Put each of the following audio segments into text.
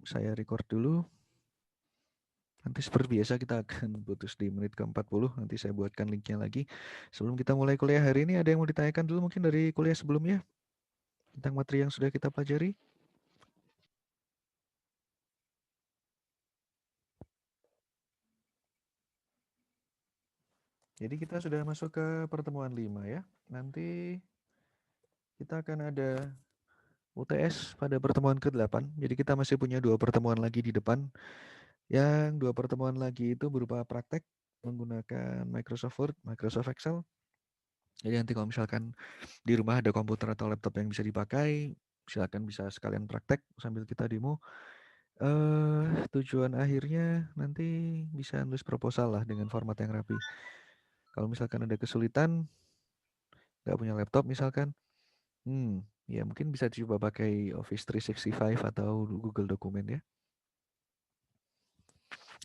saya record dulu. Nanti seperti biasa kita akan putus di menit ke-40. Nanti saya buatkan linknya lagi. Sebelum kita mulai kuliah hari ini, ada yang mau ditanyakan dulu mungkin dari kuliah sebelumnya tentang materi yang sudah kita pelajari? Jadi kita sudah masuk ke pertemuan 5 ya. Nanti kita akan ada UTS pada pertemuan ke-8. Jadi kita masih punya 2 pertemuan lagi di depan. Yang 2 pertemuan lagi itu berupa praktek menggunakan Microsoft Word, Microsoft Excel. Jadi nanti kalau misalkan di rumah ada komputer atau laptop yang bisa dipakai, silakan bisa sekalian praktek sambil kita demo. Tujuan akhirnya nanti bisa nulis proposal lah dengan format yang rapi. Kalau misalkan ada kesulitan, nggak punya laptop misalkan, ya mungkin bisa coba pakai Office 365 atau Google Dokumen ya.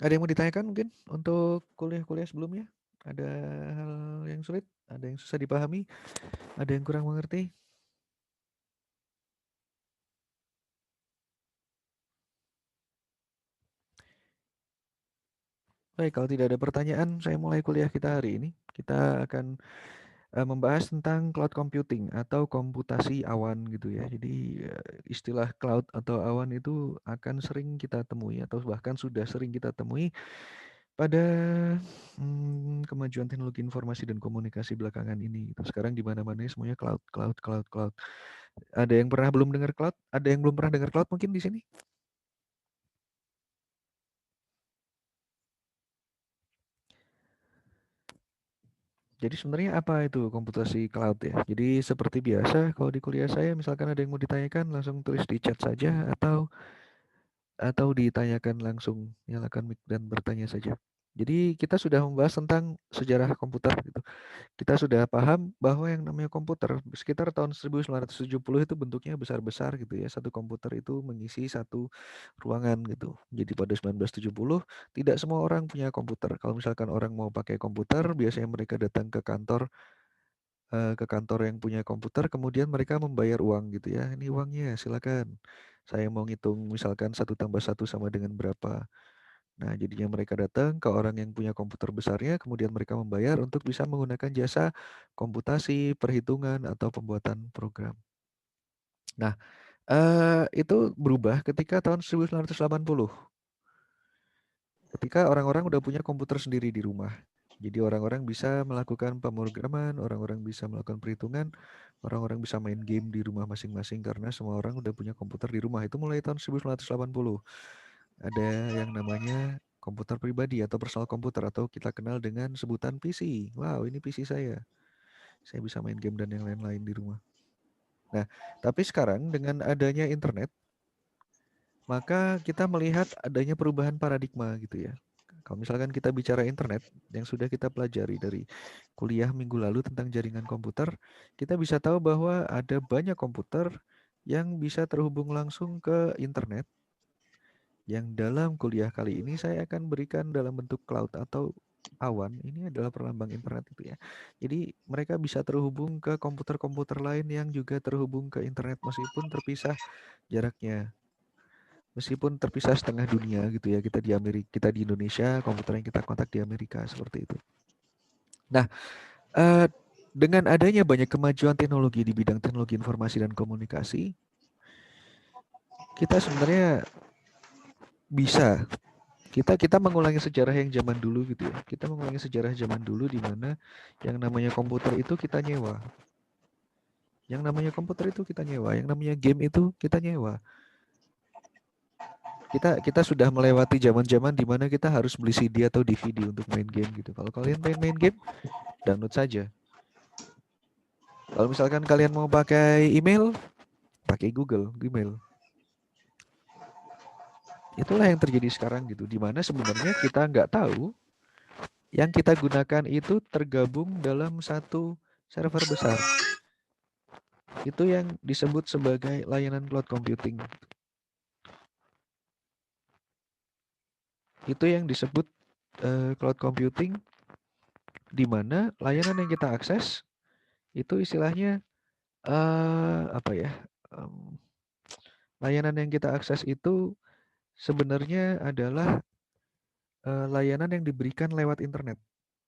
Ada yang mau ditanyakan mungkin untuk kuliah-kuliah sebelumnya? Ada hal yang sulit? Ada yang susah dipahami? Ada yang kurang mengerti? Baik, kalau tidak ada pertanyaan, saya mulai kuliah kita hari ini. Kita akan membahas tentang cloud computing atau komputasi awan gitu ya. Jadi istilah cloud atau awan itu akan sering kita temui atau bahkan sudah sering kita temui pada kemajuan teknologi informasi dan komunikasi belakangan ini. Gitu. Sekarang di mana-mana semuanya cloud, cloud, cloud, cloud. Ada yang pernah belum dengar cloud? Ada yang belum pernah dengar cloud mungkin di sini? Jadi sebenarnya apa itu komputasi cloud ya? Jadi seperti biasa kalau di kuliah saya misalkan ada yang mau ditanyakan langsung tulis di chat saja atau ditanyakan langsung, nyalakan mic dan bertanya saja. Jadi kita sudah membahas tentang sejarah komputer gitu. Kita sudah paham bahwa yang namanya komputer sekitar tahun 1970 itu bentuknya besar-besar gitu ya. Satu komputer itu mengisi satu ruangan gitu. Jadi pada 1970 tidak semua orang punya komputer. Kalau misalkan orang mau pakai komputer, biasanya mereka datang ke kantor yang punya komputer, kemudian mereka membayar uang gitu ya. Ini uangnya, silakan. Saya mau ngitung misalkan 1 tambah 1 sama dengan berapa. Nah, jadinya mereka datang ke orang yang punya komputer besarnya, kemudian mereka membayar untuk bisa menggunakan jasa komputasi, perhitungan, atau pembuatan program. Nah, itu berubah ketika tahun 1980. Ketika orang-orang udah punya komputer sendiri di rumah. Jadi orang-orang bisa melakukan pemrograman, orang-orang bisa melakukan perhitungan, orang-orang bisa main game di rumah masing-masing karena semua orang udah punya komputer di rumah. Itu mulai tahun 1980. Ada yang namanya komputer pribadi atau personal komputer atau kita kenal dengan sebutan PC. Wow, ini PC saya. Saya bisa main game dan yang lain-lain di rumah. Nah, tapi sekarang dengan adanya internet, maka kita melihat adanya perubahan paradigma gitu ya. Kalau misalkan kita bicara internet yang sudah kita pelajari dari kuliah minggu lalu tentang jaringan komputer, kita bisa tahu bahwa ada banyak komputer yang bisa terhubung langsung ke internet yang dalam kuliah kali ini saya akan berikan dalam bentuk cloud atau awan. Ini adalah perlambang internet itu ya. Jadi mereka bisa terhubung ke komputer-komputer lain yang juga terhubung ke internet meskipun terpisah jaraknya. Meskipun terpisah setengah dunia gitu ya, kita di Amerika, kita di Indonesia, komputer yang kita kontak di Amerika seperti itu. Nah, eh, dengan adanya banyak kemajuan teknologi di bidang teknologi informasi dan komunikasi, kita sebenarnya bisa kita mengulangi sejarah yang zaman dulu gitu ya. Kita mengulangi sejarah zaman dulu di mana yang namanya komputer itu kita nyewa. Yang namanya komputer itu kita nyewa, yang namanya game itu kita nyewa. Kita sudah melewati zaman-zaman di mana kita harus beli CD atau DVD untuk main game gitu. Kalau kalian pengen main game, download saja. Kalau misalkan kalian mau pakai email, pakai Google Gmail. Itulah yang terjadi sekarang gitu. Di mana sebenarnya kita nggak tahu yang kita gunakan itu tergabung dalam satu server besar. Itu yang disebut sebagai layanan cloud computing. Itu yang disebut cloud computing, di mana layanan yang kita akses itu istilahnya apa ya? Layanan yang kita akses itu sebenarnya adalah layanan yang diberikan lewat internet,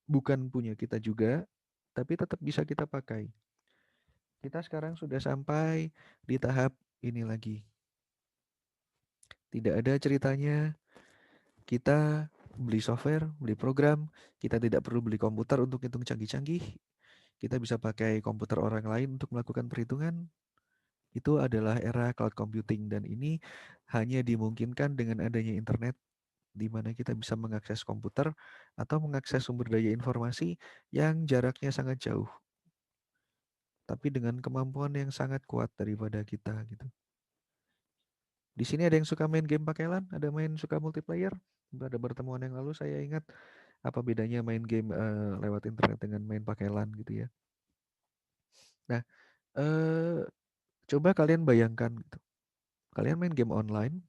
bukan punya kita juga, tapi tetap bisa kita pakai. Kita sekarang sudah sampai di tahap ini lagi. Tidak ada ceritanya kita beli software, beli program, kita tidak perlu beli komputer untuk hitung canggih-canggih. Kita bisa pakai komputer orang lain untuk melakukan perhitungan. Itu adalah era cloud computing dan ini hanya dimungkinkan dengan adanya internet di mana kita bisa mengakses komputer atau mengakses sumber daya informasi yang jaraknya sangat jauh, tapi dengan kemampuan yang sangat kuat daripada kita gitu. Di sini ada yang suka main game pakai LAN, ada main suka multiplayer. Pada pertemuan yang lalu saya ingat apa bedanya main game lewat internet dengan main pakai LAN gitu ya. Nah, eh, coba kalian bayangkan gitu. Kalian main game online,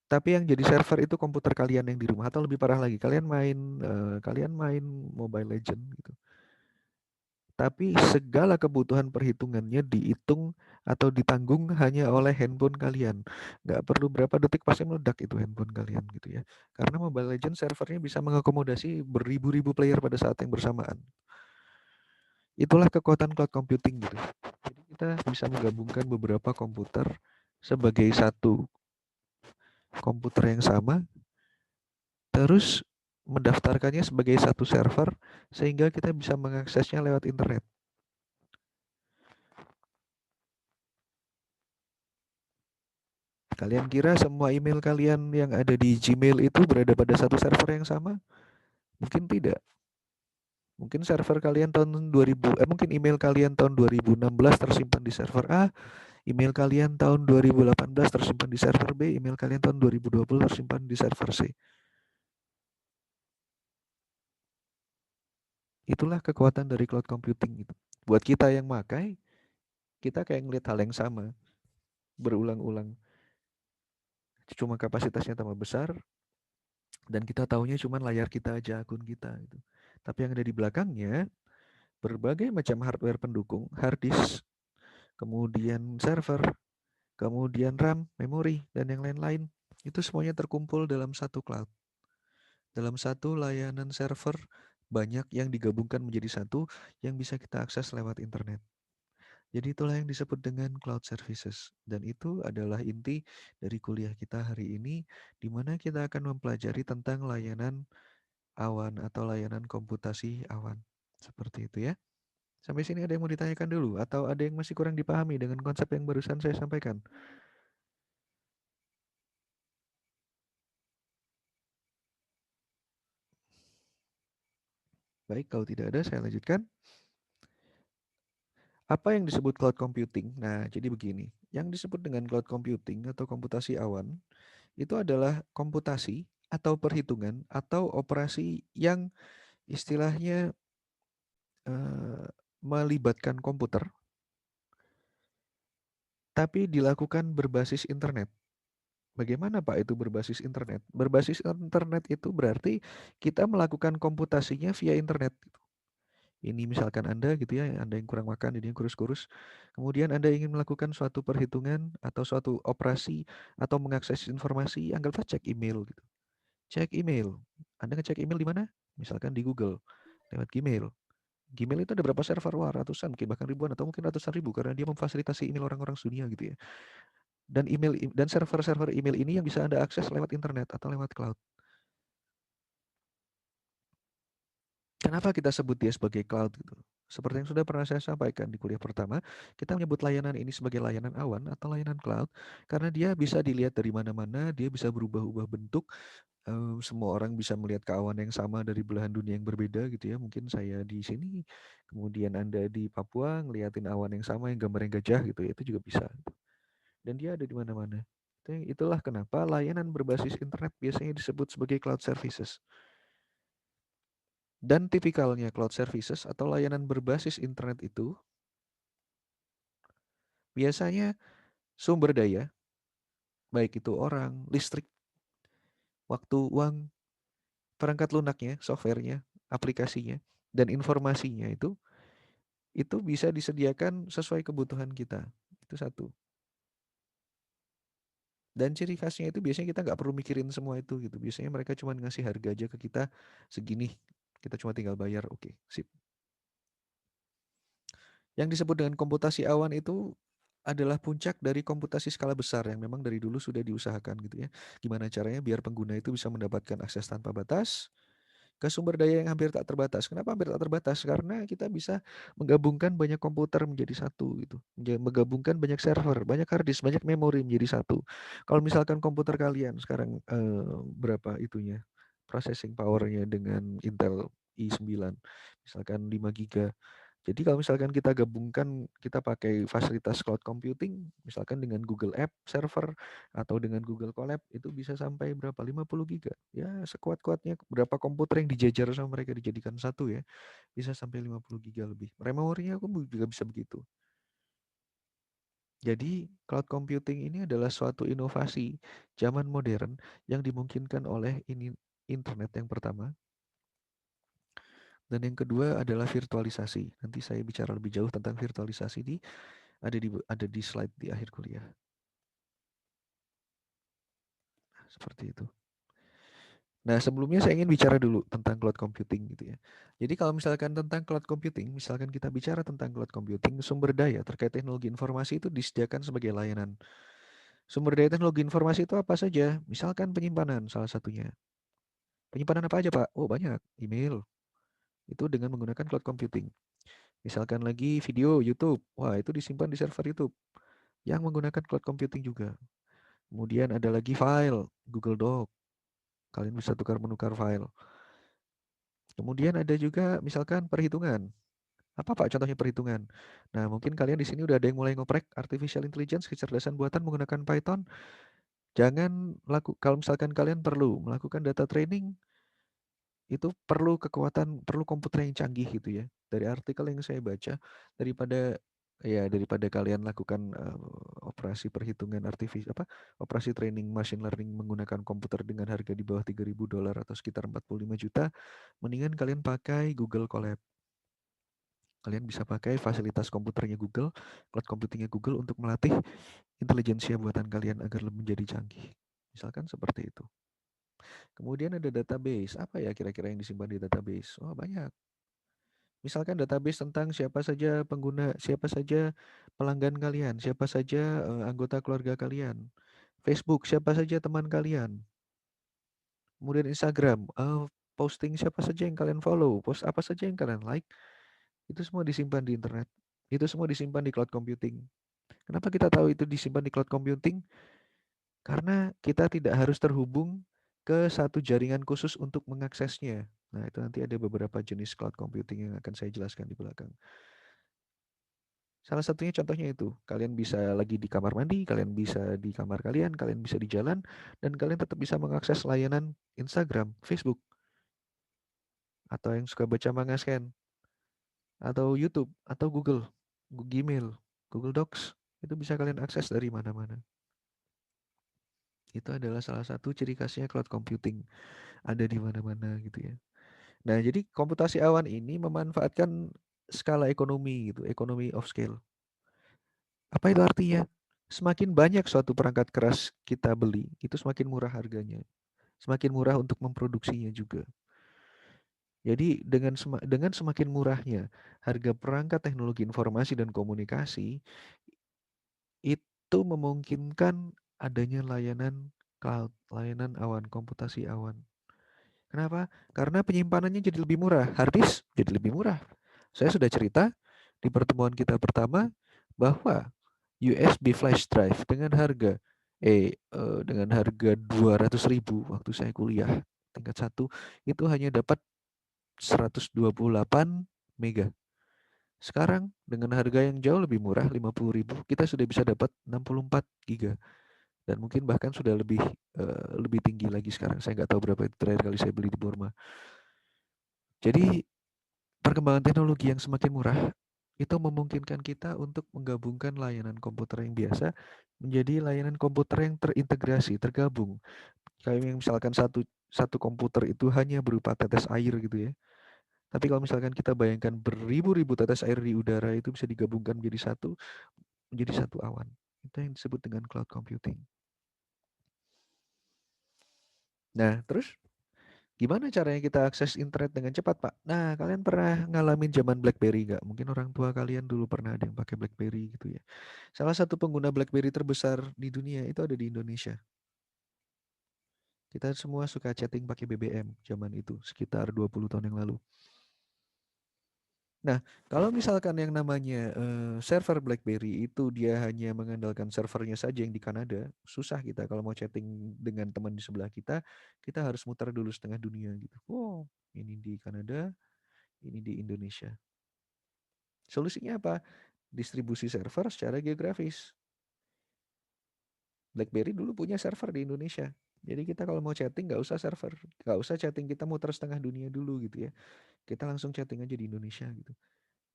tapi yang jadi server itu komputer kalian yang di rumah atau lebih parah lagi, kalian main Mobile Legend gitu. Tapi segala kebutuhan perhitungannya dihitung atau ditanggung hanya oleh handphone kalian. Nggak perlu berapa detik pasti meledak itu handphone kalian gitu ya. Karena Mobile Legends servernya bisa mengakomodasi beribu-ribu player pada saat yang bersamaan. Itulah kekuatan cloud computing gitu. Jadi kita bisa menggabungkan beberapa komputer sebagai satu komputer yang sama, terus mendaftarkannya sebagai satu server sehingga kita bisa mengaksesnya lewat internet. Kalian kira semua email kalian yang ada di Gmail itu berada pada satu server yang sama? Mungkin tidak. Mungkin server kalian mungkin email kalian tahun 2016 tersimpan di server A, email kalian tahun 2018 tersimpan di server B, email kalian tahun 2020 tersimpan di server C. Itulah kekuatan dari cloud computing itu. Buat kita yang makai, kita kayak ngeliat hal yang sama berulang-ulang. Cuma kapasitasnya tambah besar dan kita taunya cuma layar kita aja, akun kita gitu. Tapi yang ada di belakangnya berbagai macam hardware pendukung, hard disk, kemudian server, kemudian RAM, memori, dan yang lain-lain. Itu semuanya terkumpul dalam satu cloud. Dalam satu layanan server, banyak yang digabungkan menjadi satu yang bisa kita akses lewat internet. Jadi itulah yang disebut dengan cloud services. Dan itu adalah inti dari kuliah kita hari ini, di mana kita akan mempelajari tentang layanan awan atau layanan komputasi awan. Seperti itu ya. Sampai sini ada yang mau ditanyakan dulu atau ada yang masih kurang dipahami dengan konsep yang barusan saya sampaikan? Baik, kalau tidak ada saya lanjutkan. Apa yang disebut cloud computing? Nah, jadi begini. Yang disebut dengan cloud computing atau komputasi awan itu adalah komputasi atau perhitungan atau operasi yang istilahnya melibatkan komputer tapi dilakukan berbasis internet. Bagaimana Pak itu berbasis internet? Berbasis internet itu berarti kita melakukan komputasinya via internet. Ini misalkan Anda gitu ya, Anda yang kurang makan, ini yang kurus-kurus. Kemudian Anda ingin melakukan suatu perhitungan atau suatu operasi atau mengakses informasi, anggaplah cek email gitu. Cek email. Anda ngecek email di mana? Misalkan di Google, lewat Gmail. Gmail itu ada berapa server? Wah, ratusan, mungkin bahkan ribuan atau mungkin ratusan ribu karena dia memfasilitasi email orang-orang dunia gitu ya. Dan server-server email ini yang bisa Anda akses lewat internet atau lewat cloud. Kenapa kita sebut dia sebagai cloud gitu? Seperti yang sudah pernah saya sampaikan di kuliah pertama, kita menyebut layanan ini sebagai layanan awan atau layanan cloud karena dia bisa dilihat dari mana-mana, dia bisa berubah-ubah bentuk, semua orang bisa melihat ke awan yang sama dari belahan dunia yang berbeda gitu ya. Mungkin saya di sini, kemudian Anda di Papua ngeliatin awan yang sama yang gambarnya gajah gitu ya, itu juga bisa. Dan dia ada di mana-mana. Itulah kenapa layanan berbasis internet biasanya disebut sebagai cloud services. Dan tipikalnya cloud services atau layanan berbasis internet itu biasanya sumber daya, baik itu orang, listrik, waktu, uang, perangkat lunaknya, softwarenya, aplikasinya, dan informasinya itu bisa disediakan sesuai kebutuhan kita. Itu satu. Dan ciri khasnya itu biasanya kita nggak perlu mikirin semua itu gitu. Biasanya mereka cuma ngasih harga aja ke kita segini. Kita cuma tinggal bayar, oke, sip. Yang disebut dengan komputasi awan itu adalah puncak dari komputasi skala besar yang memang dari dulu sudah diusahakan gitu ya. Gimana caranya biar pengguna itu bisa mendapatkan akses tanpa batas ke sumber daya yang hampir tak terbatas. Kenapa hampir tak terbatas? Karena kita bisa menggabungkan banyak komputer menjadi satu gitu. Menggabungkan banyak server, banyak hard disk, banyak memori menjadi satu. Kalau misalkan komputer kalian sekarang berapa itunya? Processing powernya dengan Intel i9 misalkan 5 giga. Jadi kalau misalkan kita gabungkan, kita pakai fasilitas cloud computing, misalkan dengan Google App Server atau dengan Google Colab, itu bisa sampai berapa? 50 giga. Ya, sekuat-kuatnya berapa komputer yang dijajar sama mereka dijadikan satu ya, bisa sampai 50 giga lebih. Memorinya aku juga bisa begitu. Jadi, cloud computing ini adalah suatu inovasi zaman modern yang dimungkinkan oleh ini internet yang pertama. Dan yang kedua adalah virtualisasi. Nanti saya bicara lebih jauh tentang virtualisasi ada di slide di akhir kuliah. Seperti itu. Nah, sebelumnya saya ingin bicara dulu tentang cloud computing gitu ya. Jadi kalau misalkan tentang cloud computing, misalkan kita bicara tentang cloud computing, sumber daya terkait teknologi informasi itu disediakan sebagai layanan. Sumber daya teknologi informasi itu apa saja? Misalkan penyimpanan salah satunya. Penyimpanan apa aja, Pak? Oh, banyak. Email. Itu dengan menggunakan cloud computing. Misalkan lagi video YouTube. Wah, itu disimpan di server YouTube yang menggunakan cloud computing juga. Kemudian ada lagi file, Google Doc. Kalian bisa tukar menukar file. Kemudian ada juga misalkan perhitungan. Apa Pak contohnya perhitungan? Nah, mungkin kalian di sini udah ada yang mulai ngoprek artificial intelligence, kecerdasan buatan menggunakan Python. Kalau misalkan kalian perlu melakukan data training, itu perlu komputer yang canggih gitu ya. Dari artikel yang saya baca, daripada kalian lakukan operasi perhitungan operasi training machine learning menggunakan komputer dengan harga di bawah $3.000 atau sekitar 45 juta, mendingan kalian pakai Google Colab. Kalian bisa pakai fasilitas komputernya Google, cloud computingnya Google untuk melatih intelijensia buatan kalian agar lebih menjadi canggih. Misalkan seperti itu. Kemudian ada database. Apa ya kira-kira yang disimpan di database? Oh, banyak. Misalkan database tentang siapa saja pengguna, siapa saja pelanggan kalian, siapa saja anggota keluarga kalian. Facebook, siapa saja teman kalian. Kemudian Instagram, posting siapa saja yang kalian follow, post apa saja yang kalian like. Itu semua disimpan di internet. Itu semua disimpan di cloud computing. Kenapa kita tahu itu disimpan di cloud computing? Karena kita tidak harus terhubung ke satu jaringan khusus untuk mengaksesnya. Nah, itu nanti ada beberapa jenis cloud computing yang akan saya jelaskan di belakang. Salah satunya contohnya itu, kalian bisa lagi di kamar mandi, kalian bisa di kamar kalian bisa di jalan, dan kalian tetap bisa mengakses layanan Instagram, Facebook, atau yang suka baca manga scan, atau YouTube, atau Gmail, Google Docs, itu bisa kalian akses dari mana-mana. Itu adalah salah satu ciri khasnya cloud computing, ada di mana-mana gitu ya. Nah, jadi komputasi awan ini memanfaatkan skala ekonomi gitu, economy of scale. Apa itu artinya? Semakin banyak suatu perangkat keras kita beli, itu semakin murah harganya. Semakin murah untuk memproduksinya juga. Jadi dengan semakin murahnya harga perangkat teknologi informasi dan komunikasi, itu memungkinkan adanya layanan cloud, layanan awan, komputasi awan. Kenapa? Karena penyimpanannya jadi lebih murah, hard disk jadi lebih murah. Saya sudah cerita di pertemuan kita pertama bahwa USB flash drive dengan harga 200.000 waktu saya kuliah tingkat 1 itu hanya dapat 128 mega. Sekarang dengan harga yang jauh lebih murah 50.000 kita sudah bisa dapat 64 giga dan mungkin bahkan sudah lebih tinggi lagi sekarang. Saya nggak tahu berapa itu terakhir kali saya beli di Burma. Jadi perkembangan teknologi yang semakin murah itu memungkinkan kita untuk menggabungkan layanan komputer yang biasa menjadi layanan komputer yang terintegrasi, tergabung. Kayak yang misalkan satu satu komputer itu hanya berupa tetes air gitu ya. Tapi kalau misalkan kita bayangkan beribu-ribu tetes air di udara itu bisa digabungkan menjadi satu awan. Itu yang disebut dengan cloud computing. Nah, terus gimana caranya kita akses internet dengan cepat, Pak? Nah, kalian pernah ngalamin zaman BlackBerry nggak? Mungkin orang tua kalian dulu pernah ada yang pakai BlackBerry gitu ya. Salah satu pengguna BlackBerry terbesar di dunia itu ada di Indonesia. Kita semua suka chatting pakai BBM zaman itu, sekitar 20 tahun yang lalu. Nah, kalau misalkan yang namanya server BlackBerry itu dia hanya mengandalkan servernya saja yang di Kanada, susah kita kalau mau chatting dengan teman di sebelah kita, kita harus muter dulu setengah dunia gitu. Oh, ini di Kanada, ini di Indonesia. Solusinya apa? Distribusi server secara geografis. BlackBerry dulu punya server di Indonesia. Jadi kita kalau mau chatting nggak usah server, nggak usah chatting kita muter setengah dunia dulu gitu ya. Kita langsung chatting aja di Indonesia gitu.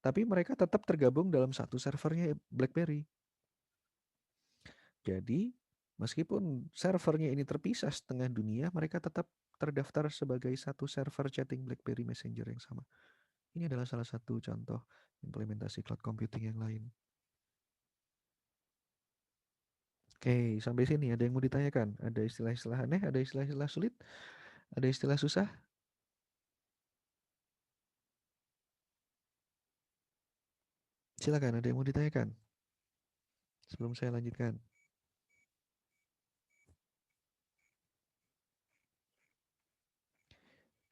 Tapi mereka tetap tergabung dalam satu servernya BlackBerry. Jadi meskipun servernya ini terpisah setengah dunia, mereka tetap terdaftar sebagai satu server chatting BlackBerry Messenger yang sama. Ini adalah salah satu contoh implementasi cloud computing yang lain. Oke, sampai sini ada yang mau ditanyakan? Ada istilah-istilah aneh, ada istilah-istilah sulit, ada istilah susah? Silakan, ada yang mau ditanyakan sebelum saya lanjutkan.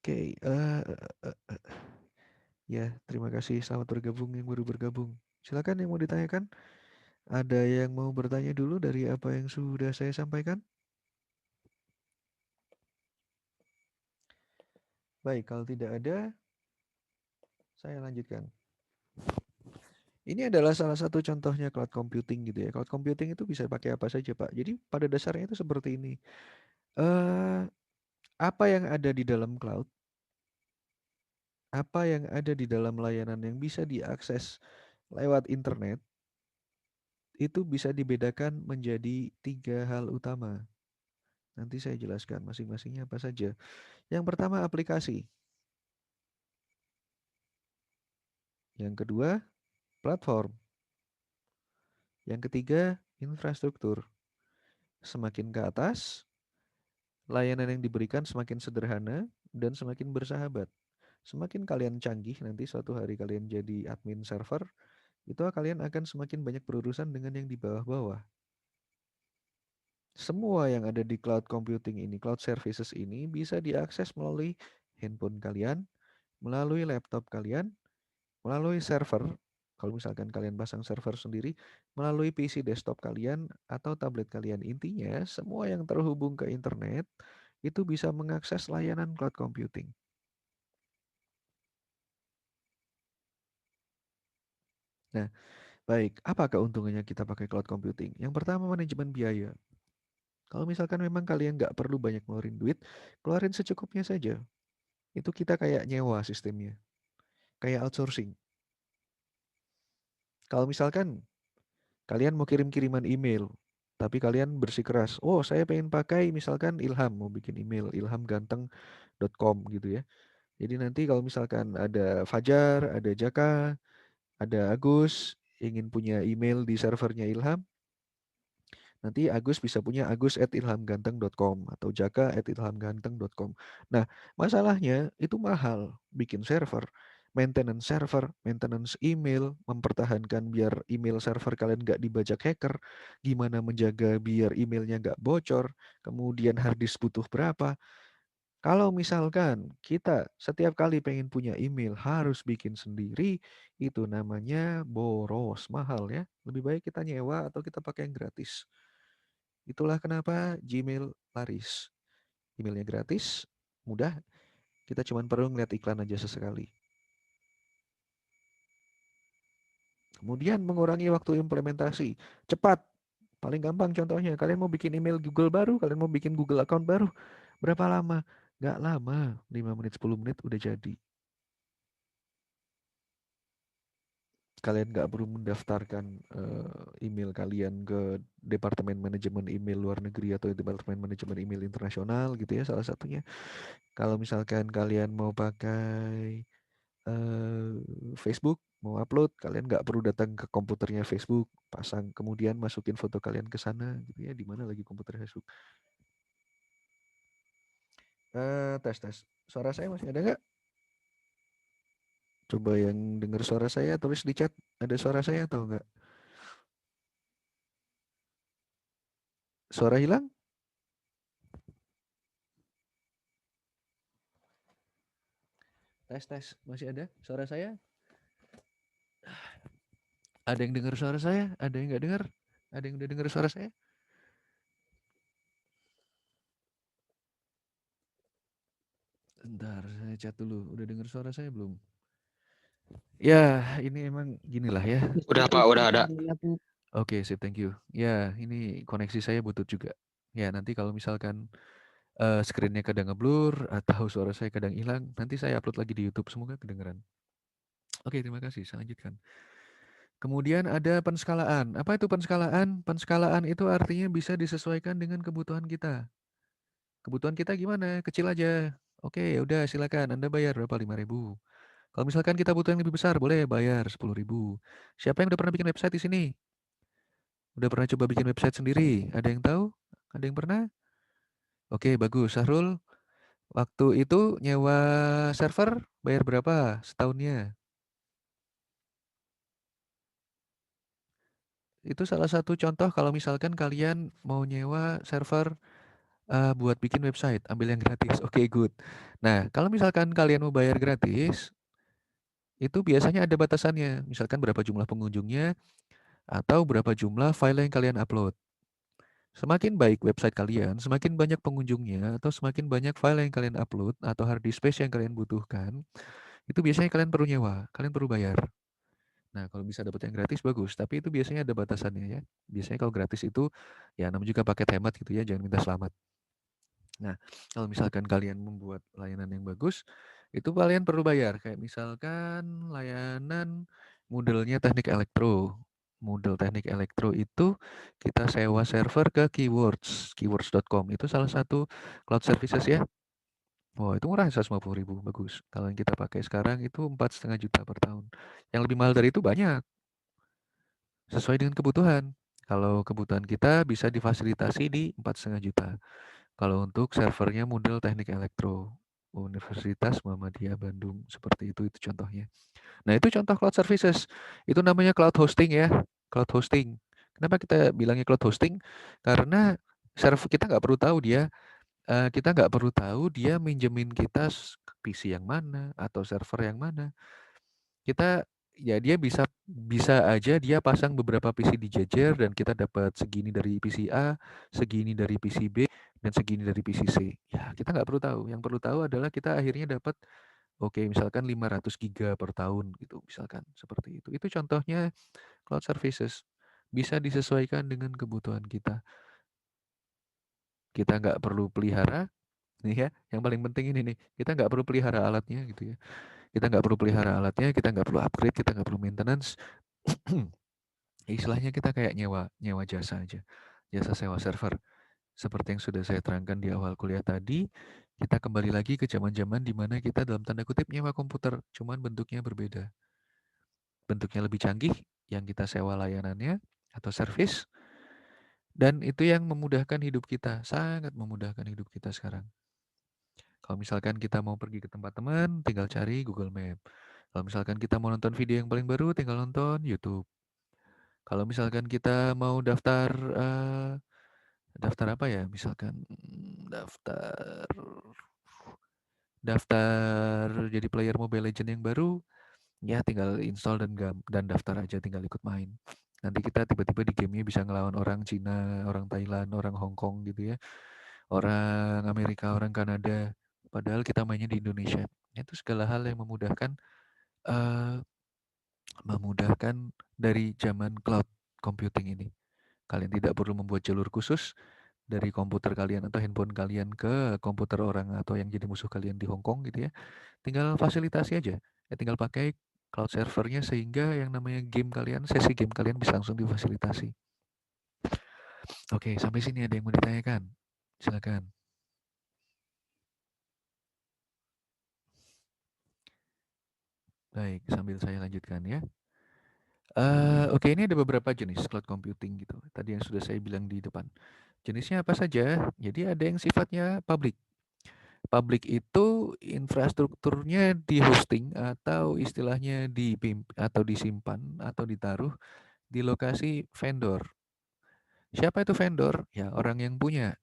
Oke, ya terima kasih selamat bergabung yang baru bergabung. Silakan yang mau ditanyakan. Ada yang mau bertanya dulu dari apa yang sudah saya sampaikan? Baik, kalau tidak ada, saya lanjutkan. Ini adalah salah satu contohnya cloud computing gitu ya. Cloud computing itu bisa pakai apa saja, Pak. Jadi pada dasarnya itu seperti ini. Eh, apa yang ada di dalam cloud, apa yang ada di dalam layanan yang bisa diakses lewat internet, itu bisa dibedakan menjadi tiga hal utama. Nanti saya jelaskan masing-masingnya apa saja. Yang pertama aplikasi. Yang kedua platform. Yang ketiga infrastruktur. Semakin ke atas, layanan yang diberikan semakin sederhana dan semakin bersahabat. Semakin kalian canggih nanti suatu hari kalian jadi admin server, itu kalian akan semakin banyak berurusan dengan yang di bawah-bawah. Semua yang ada di cloud computing ini, cloud services ini bisa diakses melalui handphone kalian, melalui laptop kalian, melalui server. Kalau misalkan kalian pasang server sendiri, melalui PC desktop kalian atau tablet kalian. Intinya, semua yang terhubung ke internet itu bisa mengakses layanan cloud computing. Nah, baik, apa keuntungannya kita pakai cloud computing? Yang pertama, manajemen biaya. Kalau misalkan memang kalian nggak perlu banyak ngeluarin duit, keluarin secukupnya saja. Itu kita kayak nyewa sistemnya, kayak outsourcing. Kalau misalkan kalian mau kirim-kiriman email, tapi kalian bersikeras, oh saya pengen pakai misalkan Ilham, mau bikin email ilhamganteng.com gitu ya. Jadi nanti kalau misalkan ada Fajar, ada Jaka, ada Agus, ingin punya email di servernya Ilham, nanti Agus bisa punya agus@ilhamganteng.com atau jaka@ilhamganteng.com. Nah, masalahnya itu mahal bikin server, maintenance email, mempertahankan biar email server kalian nggak dibajak hacker, gimana menjaga biar emailnya nggak bocor, kemudian hard disk butuh berapa. Kalau misalkan kita setiap kali pengen punya email harus bikin sendiri, itu namanya boros, mahal ya. Lebih baik kita nyewa atau kita pakai yang gratis. Itulah kenapa Gmail laris. Emailnya gratis, mudah, kita cuma perlu ngeliat iklan aja sesekali. Kemudian mengurangi waktu implementasi. Cepat, paling gampang contohnya. Kalian mau bikin email Google baru, kalian mau bikin Google account baru. Berapa lama? Nggak lama, 5 menit, 10 menit udah jadi. Kalian nggak perlu mendaftarkan email kalian ke Departemen Manajemen Email Luar Negeri atau Departemen Manajemen Email Internasional gitu ya salah satunya. Kalau misalkan kalian mau pakai eh, Facebook, mau upload, kalian nggak perlu datang ke komputernya Facebook, pasang kemudian masukin foto kalian ke sana gitu ya, di mana lagi komputer Facebook. Tes tes. Suara saya masih ada nggak? Coba yang dengar suara saya tulis di chat. Ada suara saya atau enggak? Suara hilang? Tes tes. Masih ada suara saya? Ada yang dengar suara saya? Ada yang nggak dengar? Ada yang udah dengar suara saya? Bentar, saya chat dulu. Udah dengar suara saya belum? Ya, ini emang ginilah ya. Udah Pak, udah ada. Oke, sip, thank you. Ya, ini koneksi saya butut juga. Ya, nanti kalau misalkan screen-nya kadang ngeblur atau suara saya kadang hilang, nanti saya upload lagi di YouTube. Semoga kedengeran. Oke, terima kasih. Saya lanjutkan. Kemudian ada penskalaan. Apa itu penskalaan? Penskalaan itu artinya bisa disesuaikan dengan kebutuhan kita. Kebutuhan kita gimana? Kecil aja. Oke, ya udah silakan. Anda bayar berapa? 5.000. Kalau misalkan kita butuh yang lebih besar, boleh bayar 10.000. Siapa yang udah pernah bikin website di sini? Udah pernah coba bikin website sendiri? Ada yang tahu? Ada yang pernah? Oke, bagus. Sahrul, waktu itu nyewa server bayar berapa setahunnya? Itu salah satu contoh kalau misalkan kalian mau nyewa server buat bikin website, ambil yang gratis. Oke, good. Nah, kalau misalkan kalian mau bayar gratis, itu biasanya ada batasannya. Misalkan berapa jumlah pengunjungnya atau berapa jumlah file yang kalian upload. Semakin baik website kalian, semakin banyak pengunjungnya atau semakin banyak file yang kalian upload atau hard disk space yang kalian butuhkan, itu biasanya kalian perlu nyewa, kalian perlu bayar. Nah, kalau bisa dapat yang gratis bagus, tapi itu biasanya ada batasannya ya. Biasanya kalau gratis itu ya namanya juga paket hemat gitu ya, jangan minta selamat. Nah, kalau misalkan kalian membuat layanan yang bagus, itu kalian perlu bayar. Kayak misalkan layanan modelnya teknik elektro. Model teknik elektro itu kita sewa server ke Keywords, keywords.com. Itu salah satu cloud services ya. Wah, itu murah 150.000, bagus. Kalau yang kita pakai sekarang itu 4,5 juta per tahun. Yang lebih mahal dari itu banyak, sesuai dengan kebutuhan. Kalau kebutuhan kita bisa difasilitasi di 4,5 juta. Kalau untuk servernya model teknik elektro, Universitas Muhammadiyah Bandung, seperti itu contohnya. Nah, itu contoh cloud services. Itu namanya cloud hosting ya, cloud hosting. Kenapa kita bilangnya cloud hosting? Karena server kita nggak perlu tahu kita nggak perlu tahu dia minjemin kita PC yang mana atau server yang mana. Kita ya dia bisa bisa aja dia pasang beberapa PC dijejer dan kita dapat segini dari PC A, segini dari PC B, dan segini dari PC C. Ya, kita nggak perlu tahu. Yang perlu tahu adalah kita akhirnya dapat oke, misalkan 500 giga per tahun gitu, misalkan seperti itu. Itu contohnya cloud services. Bisa disesuaikan dengan kebutuhan kita. Kita nggak perlu pelihara, nih ya. Yang paling penting ini nih, kita nggak perlu pelihara alatnya gitu ya. Kita nggak perlu pelihara alatnya, kita nggak perlu upgrade, kita nggak perlu maintenance. Istilahnya kita kayak nyewa nyewa jasa aja. Jasa sewa server. Seperti yang sudah saya terangkan di awal kuliah tadi, kita kembali lagi ke zaman-zaman di mana kita dalam tanda kutip nyewa komputer, cuman bentuknya berbeda. Bentuknya lebih canggih, yang kita sewa layanannya atau service, dan itu yang memudahkan hidup kita, sangat memudahkan hidup kita sekarang. Kalau misalkan kita mau pergi ke tempat teman, tinggal cari Google Map. Kalau misalkan kita mau nonton video yang paling baru, tinggal nonton YouTube. Kalau misalkan kita mau daftar daftar apa ya? Misalkan daftar daftar jadi player Mobile Legend yang baru, ya tinggal install dan daftar aja, tinggal ikut main. Nanti kita tiba-tiba di gamenya bisa ngelawan orang Cina, orang Thailand, orang Hong Kong gitu ya, orang Amerika, orang Kanada. Padahal kita mainnya di Indonesia. Itu segala hal yang eh, memudahkan dari zaman cloud computing ini. Kalian tidak perlu membuat jalur khusus dari komputer kalian atau handphone kalian ke komputer orang atau yang jadi musuh kalian di Hong Kong gitu ya. Tinggal fasilitasi aja. Ya tinggal pakai cloud servernya sehingga yang namanya game kalian, sesi game kalian bisa langsung difasilitasi. Oke, sampai sini ada yang mau ditanyakan? Silakan. Baik, sambil saya lanjutkan ya. Oke, ini ada beberapa jenis cloud computing gitu. Tadi yang sudah saya bilang di depan. Jenisnya apa saja? Jadi ada yang sifatnya public. Public itu infrastrukturnya di hosting atau istilahnya atau disimpan atau ditaruh di lokasi vendor. Siapa itu vendor? Ya orang yang punya.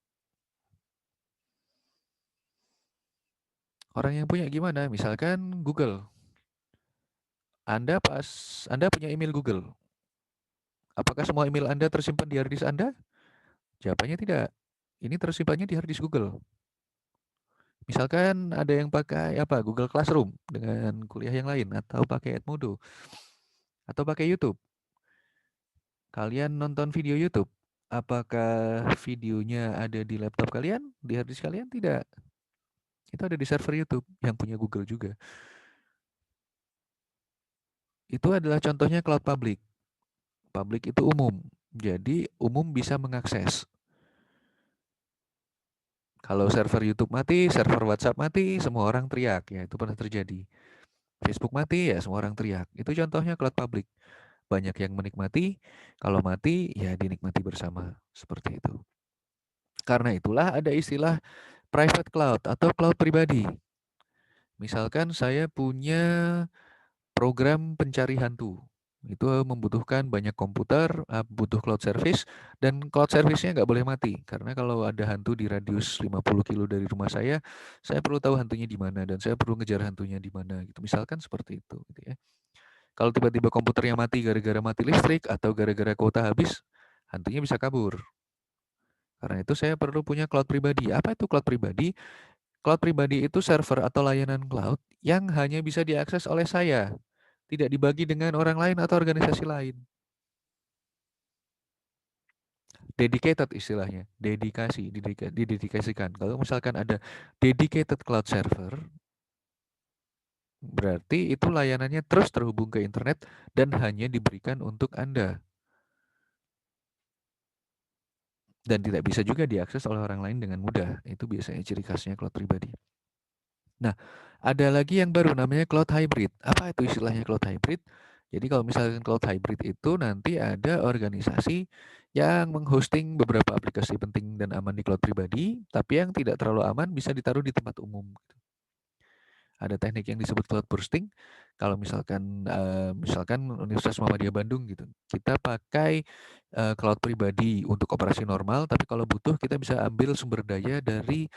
Orang yang punya gimana? Misalkan Google. Anda punya email Google. Apakah semua email Anda tersimpan di harddisk Anda? Jawabannya tidak. Ini tersimpannya di harddisk Google. Misalkan ada yang pakai Google Classroom dengan kuliah yang lain atau pakai Edmodo atau pakai YouTube. Kalian nonton video YouTube. Apakah videonya ada di laptop kalian, di harddisk kalian? Tidak. Itu ada di server YouTube yang punya Google juga. Itu adalah contohnya cloud public. Public itu umum. Jadi umum bisa mengakses. Kalau server YouTube mati, server WhatsApp mati, semua orang teriak. Ya, itu pernah terjadi. Facebook mati, ya semua orang teriak. Itu contohnya cloud public. Banyak yang menikmati, kalau mati, ya dinikmati bersama. Seperti itu. Karena itulah ada istilah private cloud atau cloud pribadi. Misalkan saya punya program pencari hantu. Itu membutuhkan banyak komputer, butuh cloud service, dan cloud service-nya nggak boleh mati. Karena kalau ada hantu di radius 50 kilo dari rumah saya perlu tahu hantunya di mana, dan saya perlu ngejar hantunya di mana. Gitu. Misalkan seperti itu. Gitu ya. Kalau tiba-tiba komputernya mati gara-gara mati listrik, atau gara-gara kuota habis, hantunya bisa kabur. Karena itu saya perlu punya cloud pribadi. Apa itu cloud pribadi? Cloud pribadi itu server atau layanan cloud yang hanya bisa diakses oleh saya. Tidak dibagi dengan orang lain atau organisasi lain. Dedicated istilahnya, didedikasikan. Kalau misalkan ada dedicated cloud server, berarti itu layanannya terus terhubung ke internet dan hanya diberikan untuk Anda. Dan tidak bisa juga diakses oleh orang lain dengan mudah. Itu biasanya ciri khasnya cloud pribadi. Nah, ada lagi yang baru namanya cloud hybrid. Apa itu istilahnya cloud hybrid? Jadi kalau misalkan cloud hybrid itu nanti ada organisasi yang menghosting beberapa aplikasi penting dan aman di cloud pribadi, tapi yang tidak terlalu aman bisa ditaruh di tempat umum. Ada teknik yang disebut cloud bursting. Kalau misalkan Universitas Muhammadiyah Bandung gitu, kita pakai cloud pribadi untuk operasi normal, tapi kalau butuh kita bisa ambil sumber daya dari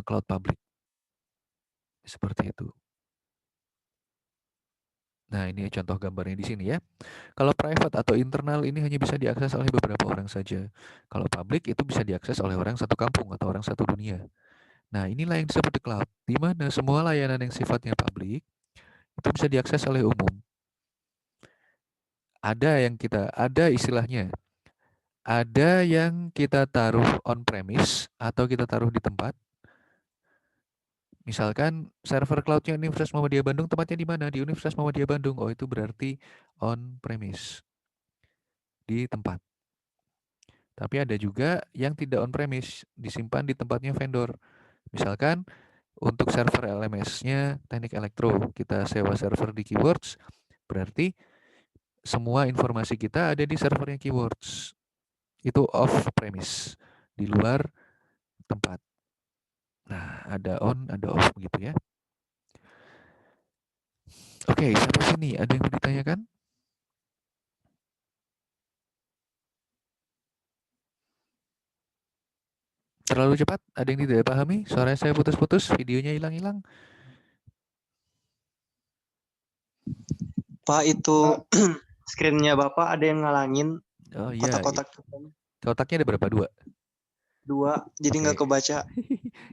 cloud public. Seperti itu. Nah, ini contoh gambarnya di sini ya. Kalau private atau internal ini hanya bisa diakses oleh beberapa orang saja. Kalau public itu bisa diakses oleh orang satu kampung atau orang satu dunia. Nah, inilah yang disebut the cloud, di mana semua layanan yang sifatnya publik itu bisa diakses oleh umum. Ada istilahnya, ada yang kita taruh on premise atau kita taruh di tempat. Misalkan server cloud-nya Universitas Muhammadiyah Bandung tempatnya di mana? Di Universitas Muhammadiyah Bandung. Oh, itu berarti on premise, di tempat. Tapi ada juga yang tidak on premise, disimpan di tempatnya vendor. Misalkan untuk server LMS-nya Teknik Elektro, kita sewa server di Keywords, berarti semua informasi kita ada di servernya Keywords. Itu off premise, di luar tempat. Nah, ada on, ada off begitu ya. Oke, sampai sini ada yang mau ditanyakan? Terlalu cepat? Ada yang tidak pahami? Suara saya putus-putus, videonya hilang-hilang. Pak, itu screen-nya Bapak ada yang ngalangin Oh iya, kotak-kotak kotaknya ada berapa? dua, jadi nggak kebaca.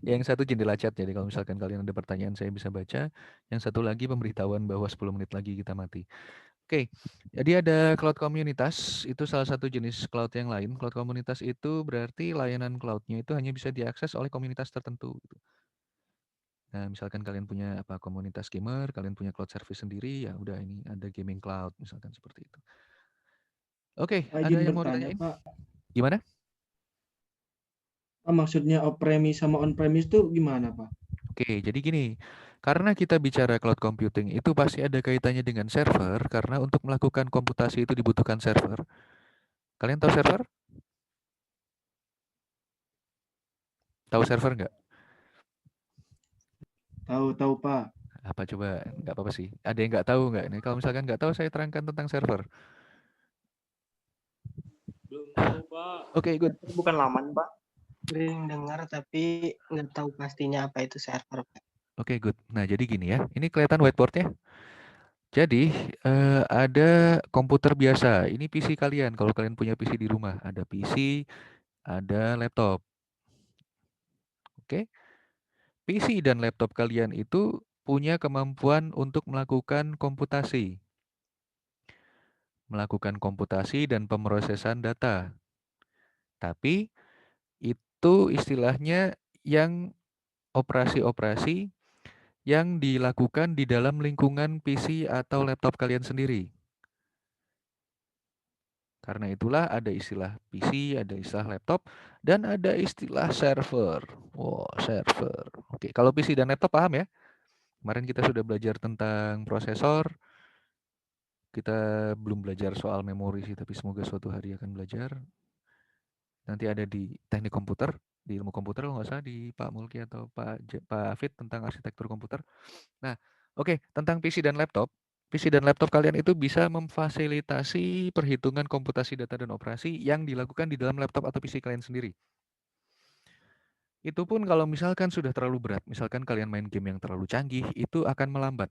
Yang satu jendela chat, jadi kalau misalkan kalian ada pertanyaan saya bisa baca. Yang satu lagi pemberitahuan bahwa 10 menit lagi kita mati. Oke, jadi ada cloud komunitas, itu salah satu jenis cloud yang lain. Cloud komunitas itu berarti layanan cloud-nya itu hanya bisa diakses oleh komunitas tertentu. Gitu. Nah, misalkan kalian punya komunitas gamer, kalian punya cloud service sendiri, ya udah ini ada gaming cloud, misalkan seperti itu. Oke, ada yang mau bertanya, ditanyain? Pak. Gimana? Maksudnya off-premise sama on-premise itu gimana, Pak? Oke, jadi gini, karena kita bicara cloud computing itu pasti ada kaitannya dengan server, karena untuk melakukan komputasi itu dibutuhkan server. Kalian tahu server? Tahu server nggak? Tahu Pak. Apa coba? Nggak apa-apa sih. Ada yang nggak tahu nggak? Nih kalau misalkan nggak tahu, saya terangkan tentang server. Belum tahu, Pak. Oke, good. Server bukan laman, Pak. Sering dengar tapi nggak tahu pastinya apa itu server, Pak. Oke, good. Nah, jadi gini ya. Ini kelihatan whiteboardnya. Jadi, ada komputer biasa. Ini PC kalian. Kalau kalian punya PC di rumah, ada PC, ada laptop. Oke. PC dan laptop kalian itu punya kemampuan untuk melakukan komputasi dan pemrosesan data. Tapi itu istilahnya yang operasi-operasi yang dilakukan di dalam lingkungan PC atau laptop kalian sendiri. Karena itulah ada istilah PC, ada istilah laptop, dan ada istilah server. Wow, server. Oke, kalau PC dan laptop paham ya? Kemarin kita sudah belajar tentang prosesor. Kita belum belajar soal memori sih, tapi semoga suatu hari akan belajar. Nanti ada di teknik komputer, di ilmu komputer kalau nggak salah di Pak Mulki atau Pak Afid tentang arsitektur komputer. Nah, oke, tentang PC dan laptop. PC dan laptop kalian itu bisa memfasilitasi perhitungan komputasi data dan operasi yang dilakukan di dalam laptop atau PC kalian sendiri. Itu pun kalau misalkan sudah terlalu berat, misalkan kalian main game yang terlalu canggih, itu akan melambat.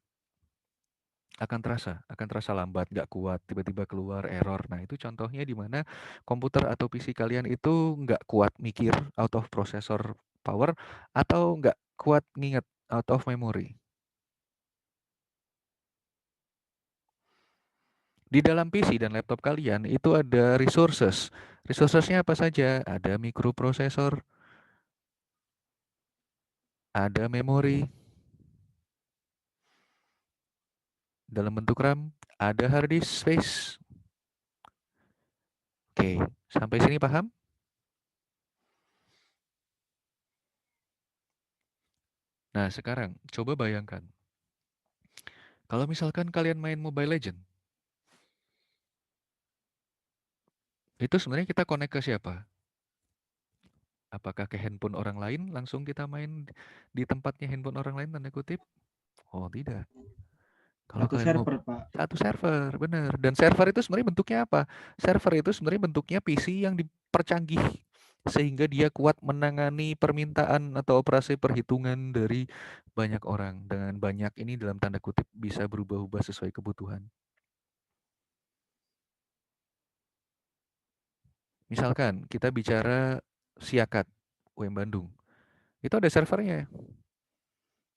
Akan terasa lambat, nggak kuat, tiba-tiba keluar error. Nah, itu contohnya di mana komputer atau PC kalian itu nggak kuat mikir out of processor power atau nggak kuat nginget out of memory. Di dalam PC dan laptop kalian itu ada resources. Resourcesnya apa saja? Ada mikroprosesor, ada memori dalam bentuk RAM, ada hard disk space. Oke, sampai sini paham? Nah, sekarang coba bayangkan. Kalau misalkan kalian main Mobile Legend, itu sebenarnya kita connect ke siapa? Apakah ke handphone orang lain langsung kita main di tempatnya handphone orang lain tanda kutip? Oh, tidak. Kalau Satu kalian mau server, Pak. satu server, benar. Dan server itu sebenarnya bentuknya apa? Server itu sebenarnya bentuknya PC yang dipercanggih sehingga dia kuat menangani permintaan atau operasi perhitungan dari banyak orang. Dengan banyak ini dalam tanda kutip bisa berubah-ubah sesuai kebutuhan. Misalkan kita bicara Siakat, UM Bandung. Itu ada servernya.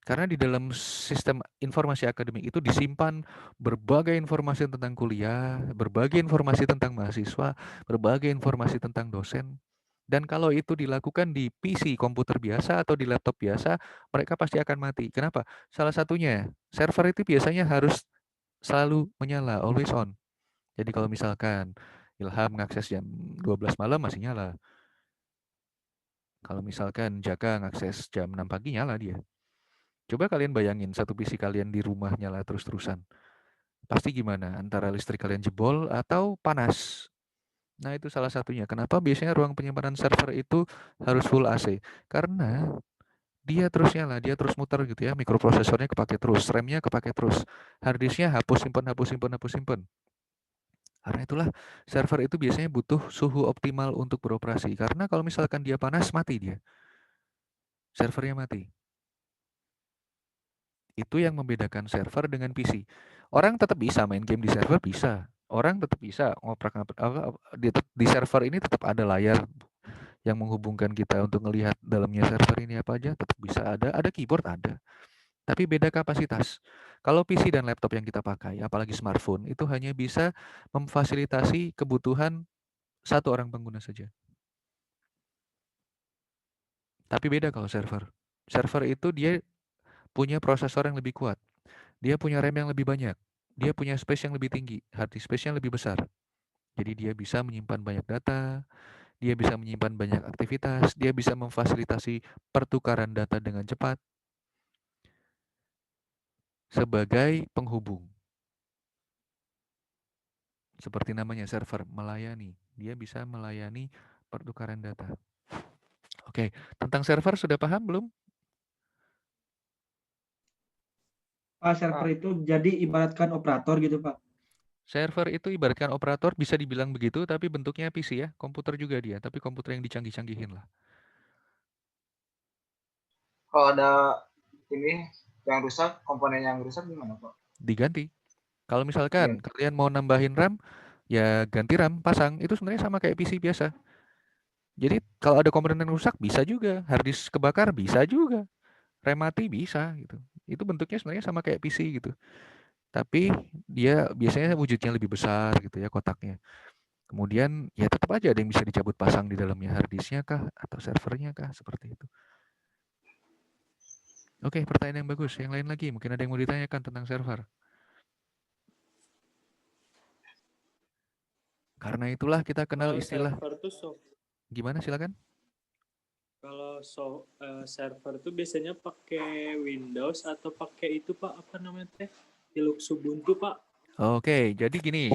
Karena di dalam sistem informasi akademik itu disimpan berbagai informasi tentang kuliah, berbagai informasi tentang mahasiswa, berbagai informasi tentang dosen. Dan kalau itu dilakukan di PC komputer biasa atau di laptop biasa, mereka pasti akan mati. Kenapa? Salah satunya, server itu biasanya harus selalu menyala, always on. Jadi kalau misalkan Ilham ngakses jam 12 malam masih nyala. Kalau misalkan Jaka ngakses jam 6 pagi nyala dia. Coba kalian bayangin satu PC kalian di rumah nyala terus-terusan. Pasti gimana? Antara listrik kalian jebol atau panas. Nah, itu salah satunya. Kenapa biasanya ruang penyimpanan server itu harus full AC? Karena dia terus nyala, dia terus muter gitu ya. Mikroprosesornya kepake terus, RAM-nya kepake terus. Hard disk-nya hapus simpen, hapus simpen, hapus simpen. Karena itulah server itu biasanya butuh suhu optimal untuk beroperasi. Karena kalau misalkan dia panas, mati dia. Servernya mati. Itu yang membedakan server dengan PC. Orang tetap bisa main game di server, bisa. Orang tetap bisa ngoprak-ngaprak di server ini tetap ada layar yang menghubungkan kita untuk melihat dalamnya server ini apa aja, tetap bisa ada keyboard ada. Tapi beda kapasitas. Kalau PC dan laptop yang kita pakai, apalagi smartphone, itu hanya bisa memfasilitasi kebutuhan satu orang pengguna saja. Tapi beda kalau server. Server itu dia punya prosesor yang lebih kuat. Dia punya RAM yang lebih banyak. Dia punya space yang lebih tinggi, hard disk space yang lebih besar. Jadi dia bisa menyimpan banyak data, dia bisa menyimpan banyak aktivitas, dia bisa memfasilitasi pertukaran data dengan cepat sebagai penghubung. Seperti namanya server, melayani. Dia bisa melayani pertukaran data. Oke, tentang server sudah paham belum? Pak, server itu jadi ibaratkan operator gitu, Pak. Server itu ibaratkan operator, bisa dibilang begitu, tapi bentuknya PC ya, komputer juga dia, tapi komputer yang dicanggih-canggihin lah. Kalau ada ini yang rusak, komponen yang rusak gimana Pak? Diganti. Kalau misalkan kalian mau nambahin RAM, ya ganti RAM, pasang. Itu sebenarnya sama kayak PC biasa. Jadi kalau ada komponen yang rusak bisa juga, hard disk kebakar bisa juga, RAM mati bisa gitu. Itu bentuknya sebenarnya sama kayak PC gitu. Tapi dia biasanya wujudnya lebih besar gitu ya kotaknya. Kemudian ya tetap aja ada yang bisa dicabut pasang di dalamnya, hard disknya kah atau servernya kah, seperti itu. Oke, pertanyaan yang bagus. Yang lain lagi, mungkin ada yang mau ditanyakan tentang server. Karena itulah kita kenal Kalau istilah. server tuh Gimana, silakan? kalau server tuh biasanya pakai Windows atau pakai itu Pak, apa namanya teh? Linux Ubuntu Pak. Oke, jadi gini.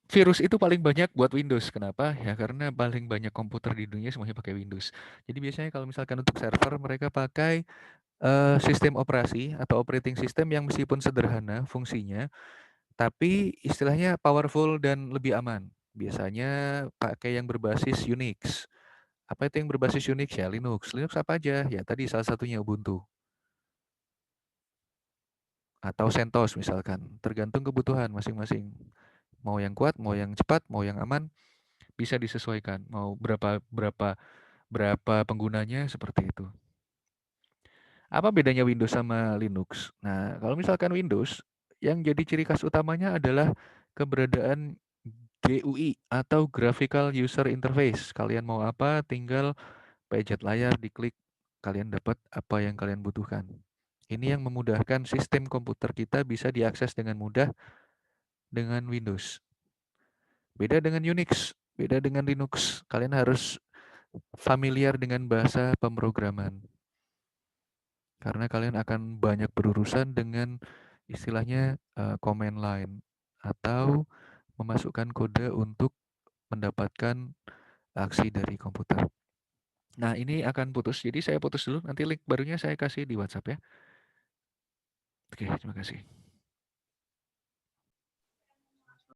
Virus itu paling banyak buat Windows. Kenapa? Ya karena paling banyak komputer di dunia semuanya pakai Windows. Jadi biasanya kalau misalkan untuk server mereka pakai sistem operasi atau operating system yang meskipun sederhana fungsinya, tapi istilahnya powerful dan lebih aman. Biasanya pakai yang berbasis Unix. Apa itu yang berbasis Unix ya? Linux. Linux apa aja? Ya tadi salah satunya Ubuntu. Atau CentOS misalkan. Tergantung kebutuhan masing-masing. Mau yang kuat, mau yang cepat, mau yang aman, bisa disesuaikan. Mau berapa penggunanya seperti itu. Apa bedanya Windows sama Linux? Nah, kalau misalkan Windows, yang jadi ciri khas utamanya adalah keberadaan GUI atau Graphical User Interface. Kalian mau apa, tinggal pencet layar, diklik, kalian dapat apa yang kalian butuhkan. Ini yang memudahkan sistem komputer kita bisa diakses dengan mudah dengan Windows. Beda dengan Unix, beda dengan Linux. Kalian harus familiar dengan bahasa pemrograman. Karena kalian akan banyak berurusan dengan istilahnya command line atau memasukkan kode untuk mendapatkan aksi dari komputer. Nah, ini akan putus. Jadi saya putus dulu. Nanti link barunya saya kasih di WhatsApp ya. Oke, terima kasih.